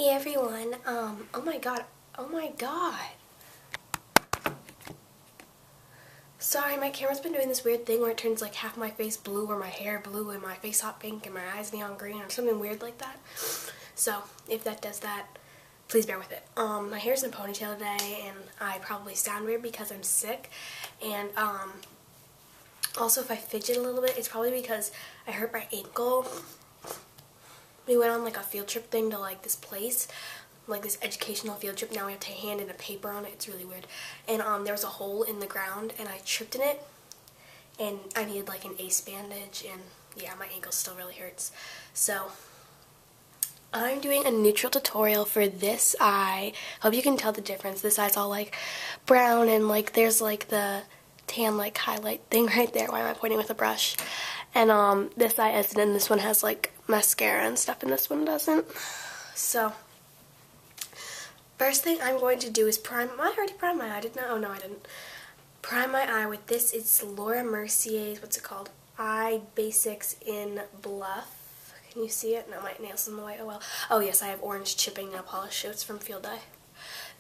Hey everyone, oh my god. Sorry, my camera's been doing this weird thing where it turns like half my face blue or my hair blue and my face hot pink and my eyes neon green or something weird like that. So, if that does that, please bear with it. My hair's in a ponytail today and I probably sound weird because I'm sick. And, also if I fidget a little bit, it's probably because I hurt my ankle. We went on like a field trip thing to like this place, like this educational field trip. Now we have to hand in a paper on it. It's really weird. And there was a hole in the ground and I tripped in it and I needed like an ace bandage, and yeah, my ankle still really hurts. So I'm doing a neutral tutorial for this eye. Hope you can tell the difference. This eye's all like brown and like there's like the tan like highlight thing right there. Why am I pointing with a brush? And this eye isn't, and this one has like mascara and stuff, and this one doesn't. So first thing I'm going to do is prime. I already primed my eye, didn't I? Oh no, I didn't. Prime my eye with this. It's Laura Mercier's, what's it called? Eye Basics in Bluff. Can you see it? No, my nails in the way. Oh well. Oh yes, I have orange chipping nail polish. It's from Field Dye.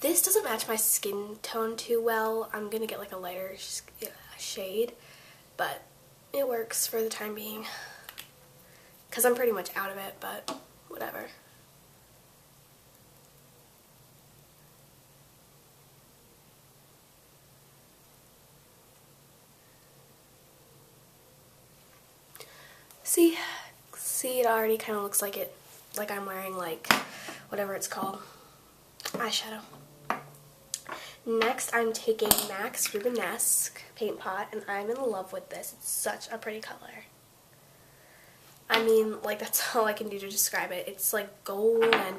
This doesn't match my skin tone too well. I'm gonna get like a lighter shade, but it works for the time being because I'm pretty much out of it, but whatever. See, it already kind of looks like it, like I'm wearing like whatever it's called, eyeshadow. Next, I'm taking MAC's Rubenesque paint pot, and I'm in love with this. It's such a pretty color. I mean, like, that's all I can do to describe it. It's like gold and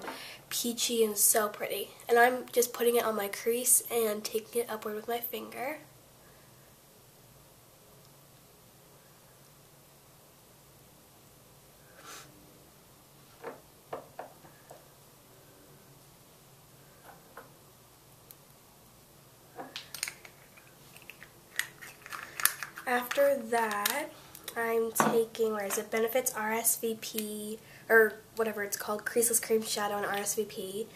peachy and so pretty. And I'm just putting it on my crease and taking it upward with my finger. After that, I'm taking, where is it, Benefit's RSVP, or whatever it's called, Creaseless Cream Shadow and RSVP.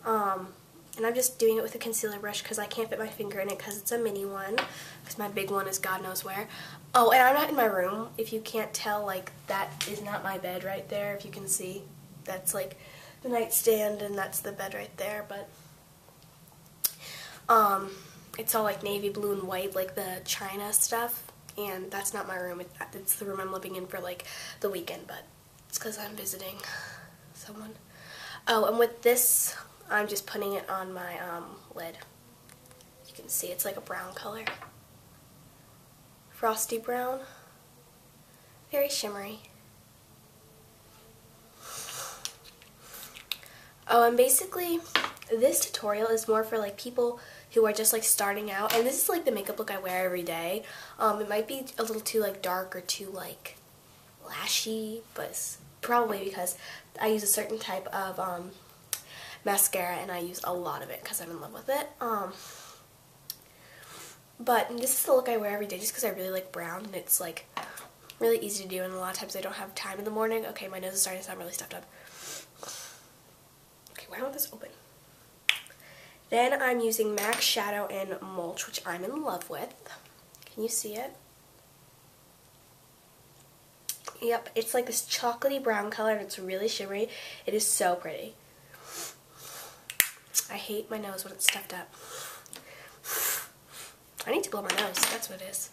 And I'm just doing it with a concealer brush because I can't fit my finger in it because it's a mini one, because my big one is God knows where. Oh, and I'm not in my room. If you can't tell, like, that is not my bed right there, if you can see. That's, like, the nightstand, and that's the bed right there, but, it's all, like, navy blue and white, like the China stuff. And that's not my room. It's the room I'm living in for like the weekend, but it's because I'm visiting someone. Oh, and with this, I'm just putting it on my lid. You can see it's like a brown color. Frosty brown. Very shimmery. Oh, and basically, this tutorial is more for like people who are just like starting out, and this is like the makeup look I wear every day. It might be a little too like dark or too like lashy, but it's probably because I use a certain type of mascara and I use a lot of it because I'm in love with it. But this is the look I wear every day just because I really like brown, and it's like really easy to do, and a lot of times I don't have time in the morning. Okay, my nose is starting to sound really stuffed up. Okay, why don't this open? Then I'm using MAC Shadow and Mulch, which I'm in love with. Can you see it? Yep, it's like this chocolatey brown color, and it's really shimmery. It is so pretty. I hate my nose when it's stuffed up. I need to blow my nose, that's what it is.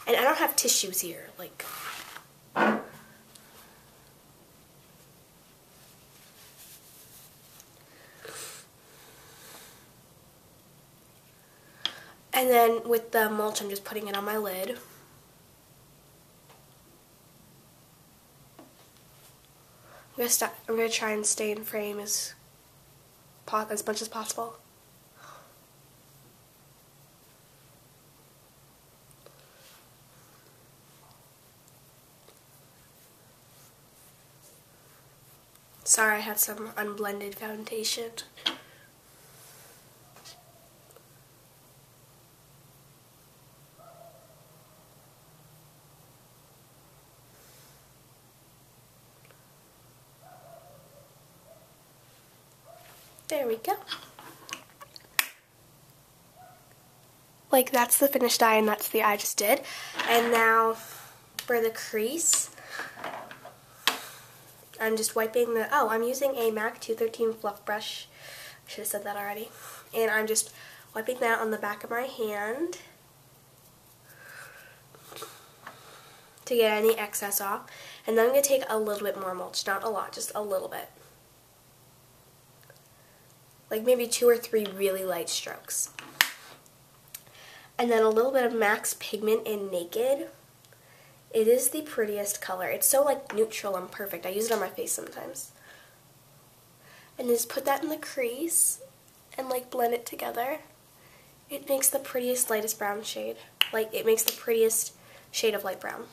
And I don't have tissues here, like... And then with the mulch, I'm just putting it on my lid. I'm gonna try and stay in frame as much as possible. Sorry, I had some unblended foundation. There we go. Like, that's the finished eye, and that's the eye I just did. And now for the crease, I'm just wiping the, I'm using a MAC 213 fluff brush. I should have said that already. And I'm just wiping that on the back of my hand to get any excess off. And then I'm going to take a little bit more mulch, not a lot, just a little bit. Like maybe 2 or 3 really light strokes. And then a little bit of MAC's Pigment in Naked. It is the prettiest color. It's so like neutral and perfect. I use it on my face sometimes. And just put that in the crease and like blend it together. It makes the prettiest, lightest brown shade. Like it makes the prettiest shade of light brown.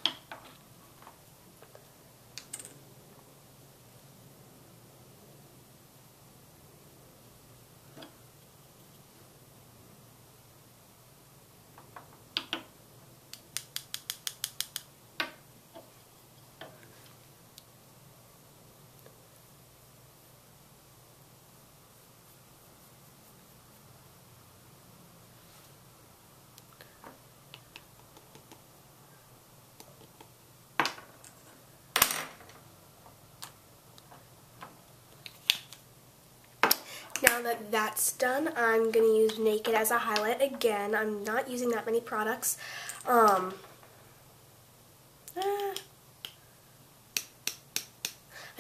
Now that that's done, I'm going to use Naked as a highlight again. I'm not using that many products. I'm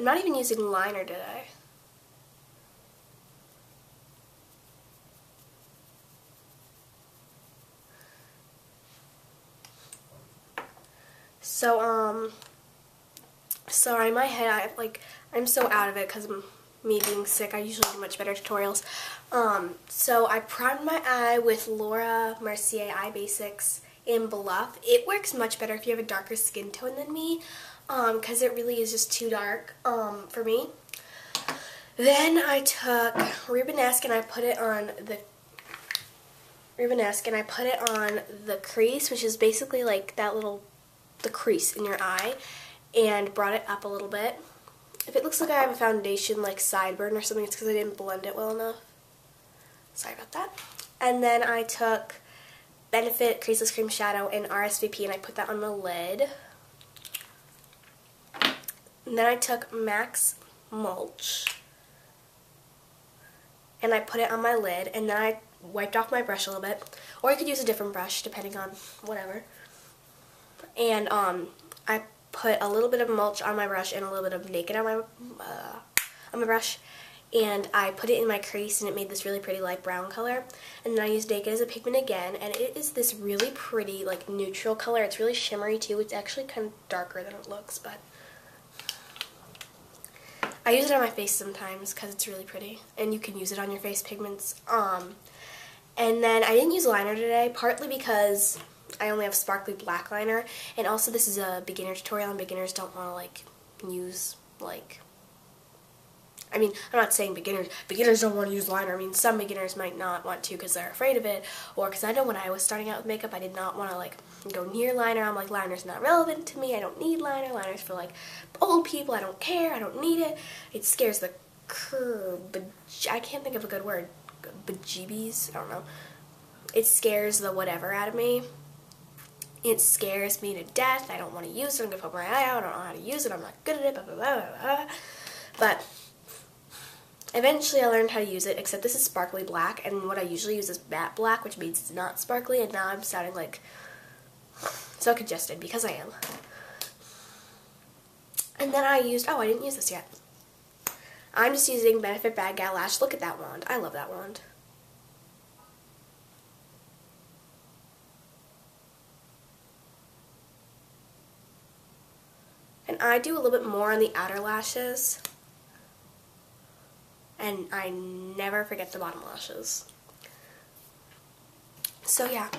not even using liner today. So, sorry, my head, I'm so out of it because of me being sick. I usually do much better tutorials. So I primed my eye with Laura Mercier Eye Basics in Bluff. It works much better if you have a darker skin tone than me, because it really is just too dark for me. Then I took Rubenesque and I put it on the crease, which is basically like that the crease in your eye, and brought it up a little bit. If it looks like I have a foundation like sideburn or something, it's because I didn't blend it well enough. Sorry about that. And then I took Benefit Creaseless Cream Shadow in RSVP and I put that on the lid. And then I took MAC's Mulch and I put it on my lid, and then I wiped off my brush a little bit. Or I could use a different brush depending on whatever. And I put a little bit of mulch on my brush and a little bit of Naked on my brush, and I put it in my crease, and it made this really pretty light brown color. And then I used Naked as a pigment again, and it is this really pretty like neutral color. It's really shimmery too. It's actually kind of darker than it looks, but I use it on my face sometimes because it's really pretty, and you can use it on your face pigments. And then I didn't use liner today, partly because I only have sparkly black liner, and also this is a beginner tutorial, and beginners don't want to like use I mean, I'm not saying beginners don't want to use liner. I mean, some beginners might not want to because they're afraid of it, or because I know when I was starting out with makeup, I did not want to like go near liner. I'm like, liner's not relevant to me. I don't need liner. Liner's for like old people. I don't care. I don't need it. It scares the I can't think of a good word. Bejeebies? I don't know. It scares the whatever out of me. It scares me to death. I don't want to use it. I'm going to poke my eye out. I don't know how to use it. I'm not good at it. Blah, blah, blah, blah, blah. But eventually I learned how to use it, except this is sparkly black, and what I usually use is matte black, which means it's not sparkly, and now I'm sounding like so congested because I am. And then I used, I didn't use this yet. I'm just using Benefit Bad Gal Lash. Look at that wand. I love that wand. And I do a little bit more on the outer lashes. And I never forget the bottom lashes. So yeah.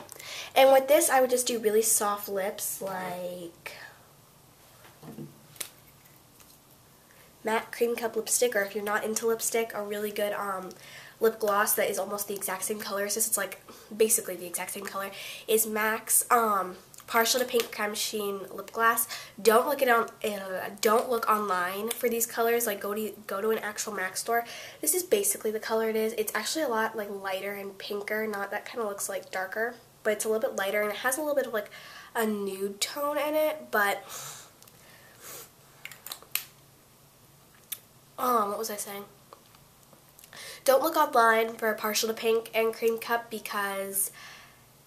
And with this, I would just do really soft lips, like matte cream cup lipstick, or if you're not into lipstick, a really good lip gloss that is almost the exact same color, since it's like basically the exact same color, is MAC's Partial to Pink Creme Sheen lip gloss. Don't look online for these colors. Like, go to an actual MAC store. This is basically the color it is. It's actually a lot like lighter and pinker. Not that kind of looks like darker, but it's a little bit lighter and it has a little bit of like a nude tone in it. But what was I saying? Don't look online for Partial to Pink and Cream Cup because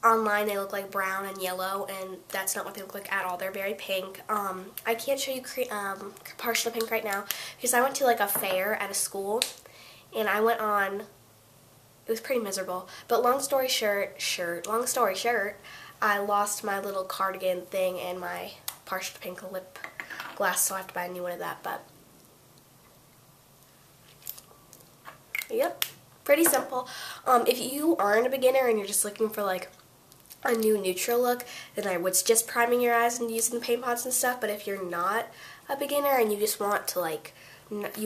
online they look like brown and yellow, and that's not what they look like at all. They're very pink. I can't show you Partial to Pink right now because I went to like a fair at a school, and I went on. It was pretty miserable. But long story short, I lost my little cardigan thing and my Partial to Pink lip gloss, so I have to buy a new one of that. But yep, pretty simple. If you aren't a beginner and you're just looking for like a new neutral look, then I would suggest priming your eyes and using the paint pots and stuff. But if you're not a beginner and you just want to like, not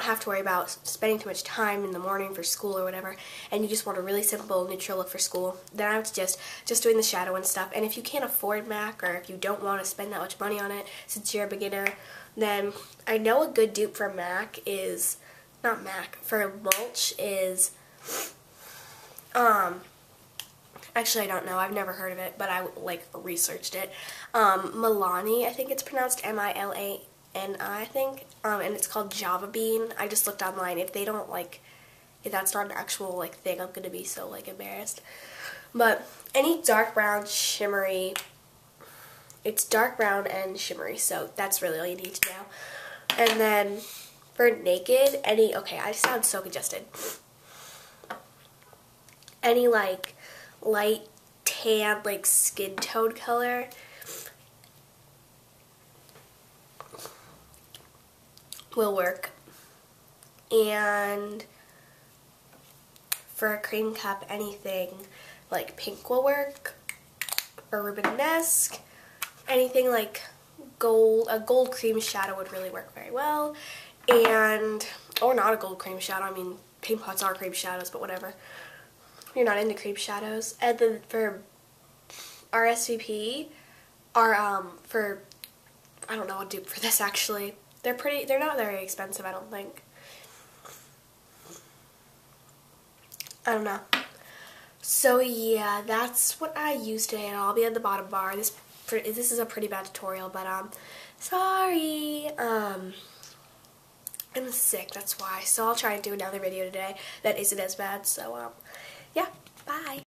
have to worry about spending too much time in the morning for school or whatever, and you just want a really simple neutral look for school, then I would suggest just doing the shadow and stuff. And if you can't afford MAC, or if you don't want to spend that much money on it since you're a beginner, then I know a good dupe for MAC is, not MAC, for mulch is, actually I don't know, I've never heard of it, but I like researched it. Milani, I think it's pronounced Milani, I think, and it's called Java Bean. I just looked online. If they don't like, if that's not an actual like thing, I'm gonna be so like embarrassed. But any dark brown shimmery, it's dark brown and shimmery, so that's really all you need to know. And then for naked, okay, I sound so congested. Any like light tan, like skin tone color will work. And for a cream cup, anything like pink will work, or Rubenesque, anything like gold, a gold cream shadow would really work very well. And, or not a gold cream shadow, I mean, paint pots are cream shadows, but whatever. You're not into cream shadows. And then for RSVP, for, I don't know what dupe for this actually. They're not very expensive, I don't think. I don't know. So yeah, that's what I used today, and I'll be at the bottom bar. This is a pretty bad tutorial, but sorry. I'm sick, that's why. So I'll try and do another video today that isn't as bad. So yeah, bye.